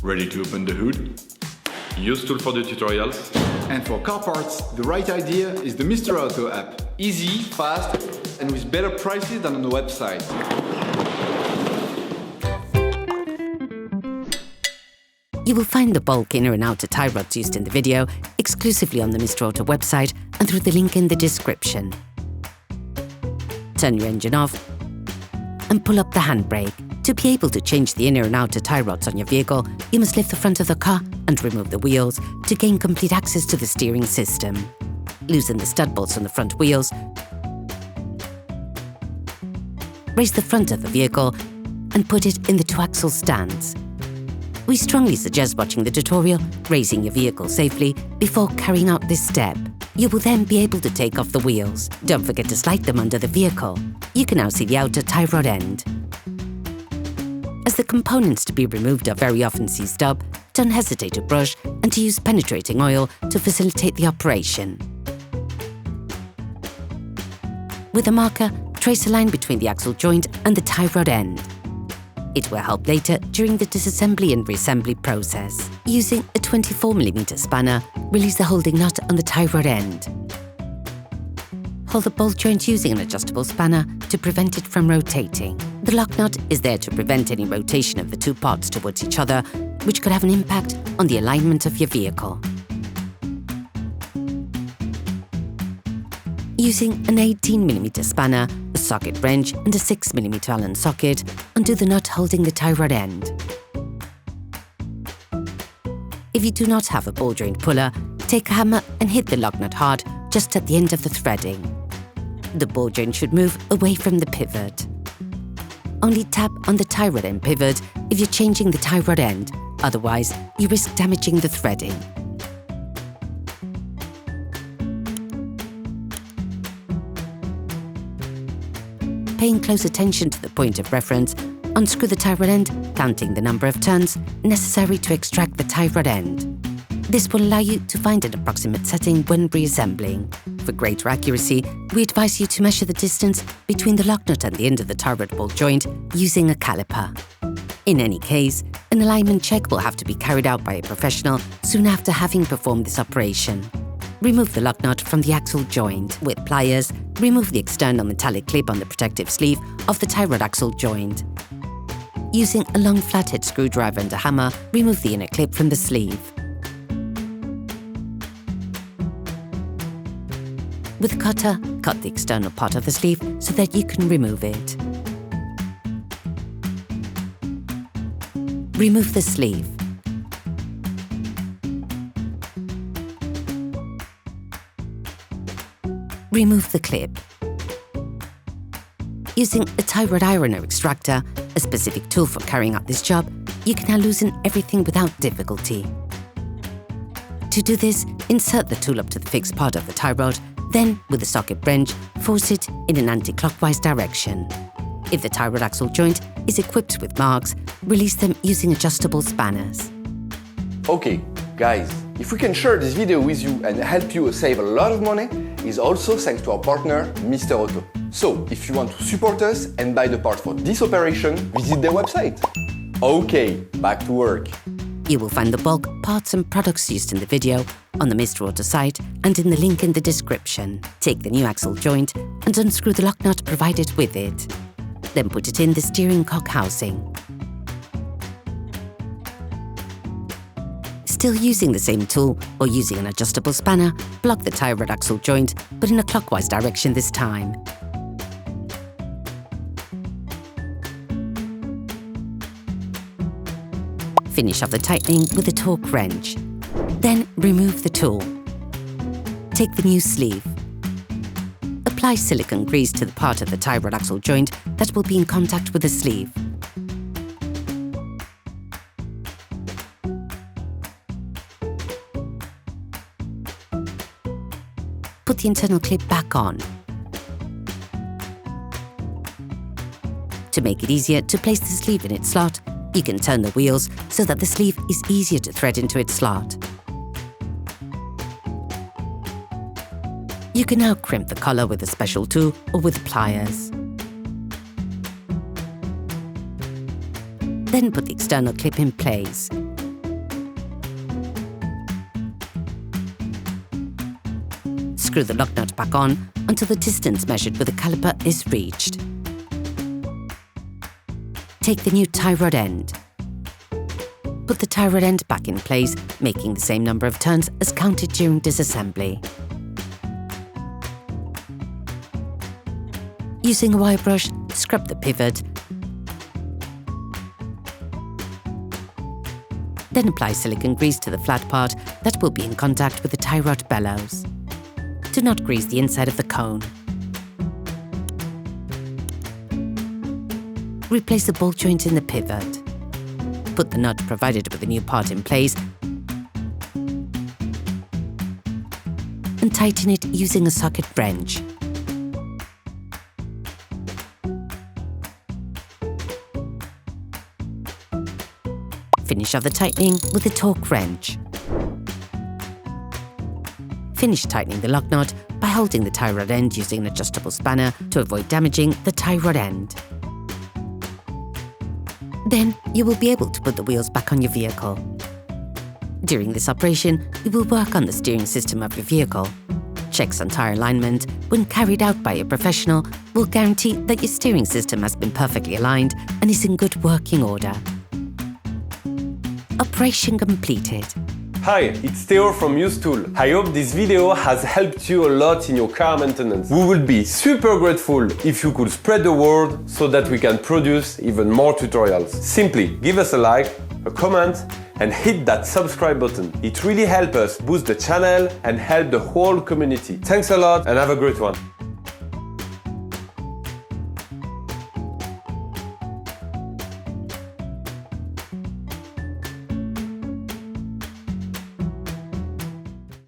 Ready to open the hood? UseTool for the tutorials. And for car parts, the right idea is the Mr. Auto app. Easy, fast, and with better prices than on the website. You will find the bulk inner and outer tie rods used in the video exclusively on the Mr. Auto website and through the link in the description. Turn your engine off and pull up the handbrake. To be able to change the inner and outer tie rods on your vehicle, you must lift the front of the car and remove the wheels to gain complete access to the steering system. Loosen the stud bolts on the front wheels. Raise the front of the vehicle and put it in the two-axle stance. We strongly suggest watching the tutorial, raising your vehicle safely, before carrying out this step. You will then be able to take off the wheels. Don't forget to slide them under the vehicle. You can now see the outer tie rod end. As the components to be removed are very often seized up, don't hesitate to brush and to use penetrating oil to facilitate the operation. With a marker, trace a line between the axle joint and the tie rod end. It will help later during the disassembly and reassembly process. Using a 24mm spanner, release the holding nut on the tie rod end. Hold the bolt joint using an adjustable spanner to prevent it from rotating. The lock nut is there to prevent any rotation of the two parts towards each other, which could have an impact on the alignment of your vehicle. Using an 18mm spanner, a socket wrench and a 6mm Allen socket, undo the nut holding the tie rod end. If you do not have a ball joint puller, take a hammer and hit the lock nut hard just at the end of the threading. The ball joint should move away from the pivot. Only tap on the tie rod end pivot if you're changing the tie rod end, otherwise you risk damaging the threading. Paying close attention to the point of reference, unscrew the tie rod end, counting the number of turns necessary to extract the tie rod end. This will allow you to find an approximate setting when reassembling. For greater accuracy, we advise you to measure the distance between the lock nut and the end of the tie rod ball joint using a caliper. In any case, an alignment check will have to be carried out by a professional soon after having performed this operation. Remove the lock nut from the axle joint. With pliers, remove the external metallic clip on the protective sleeve of the tie rod axle joint. Using a long flathead screwdriver and a hammer, remove the inner clip from the sleeve. With a cutter, cut the external part of the sleeve so that you can remove it. Remove the sleeve. Remove the clip. Using a tie rod iron or extractor, a specific tool for carrying out this job, you can now loosen everything without difficulty. To do this, insert the tool up to the fixed part of the tie rod, then, with a socket wrench, force it in an anti-clockwise direction. If the tie rod axle joint is equipped with marks, release them using adjustable spanners. Okay, guys, if we can share this video with you and help you save a lot of money, is also thanks to our partner, Mr. Auto. So, if you want to support us and buy the part for this operation, visit their website. Okay, back to work. You will find the bulk, parts and products used in the video on the Mr. Auto site and in the link in the description. Take the new axle joint and unscrew the lock nut provided with it. Then put it in the steering cock housing. Still using the same tool or using an adjustable spanner, block the tie rod axle joint, but in a clockwise direction this time. Finish off the tightening with a torque wrench. Then remove the tool. Take the new sleeve. Apply silicone grease to the part of the tie rod axle joint that will be in contact with the sleeve. Put the internal clip back on. To make it easier to place the sleeve in its slot, you can turn the wheels so that the sleeve is easier to thread into its slot. You can now crimp the collar with a special tool or with pliers. Then put the external clip in place. screw the lock nut back on until the distance measured with the caliper is reached. Take the new tie rod end. Put the tie rod end back in place, making the same number of turns as counted during disassembly. Using a wire brush, scrub the pivot, then apply silicone grease to the flat part that will be in contact with the tie rod bellows. Do not grease the inside of the cone. Replace the bolt joint in the pivot. Put the nut provided with the new part in place and tighten it using a socket wrench. Finish off the tightening with a torque wrench. Finish tightening the lock nut by holding the tie rod end using an adjustable spanner to avoid damaging the tie rod end. Then you will be able to put the wheels back on your vehicle. During this operation, you will work on the steering system of your vehicle. Checks on tyre alignment, when carried out by a professional, will guarantee that your steering system has been perfectly aligned and is in good working order. Operation completed. Hi, it's Theo from UseTool. I hope this video has helped you a lot in your car maintenance. We would be super grateful if you could spread the word so that we can produce even more tutorials. Simply give us a like, a comment, and hit that subscribe button. It really helps us boost the channel and help the whole community. Thanks a lot and have a great one.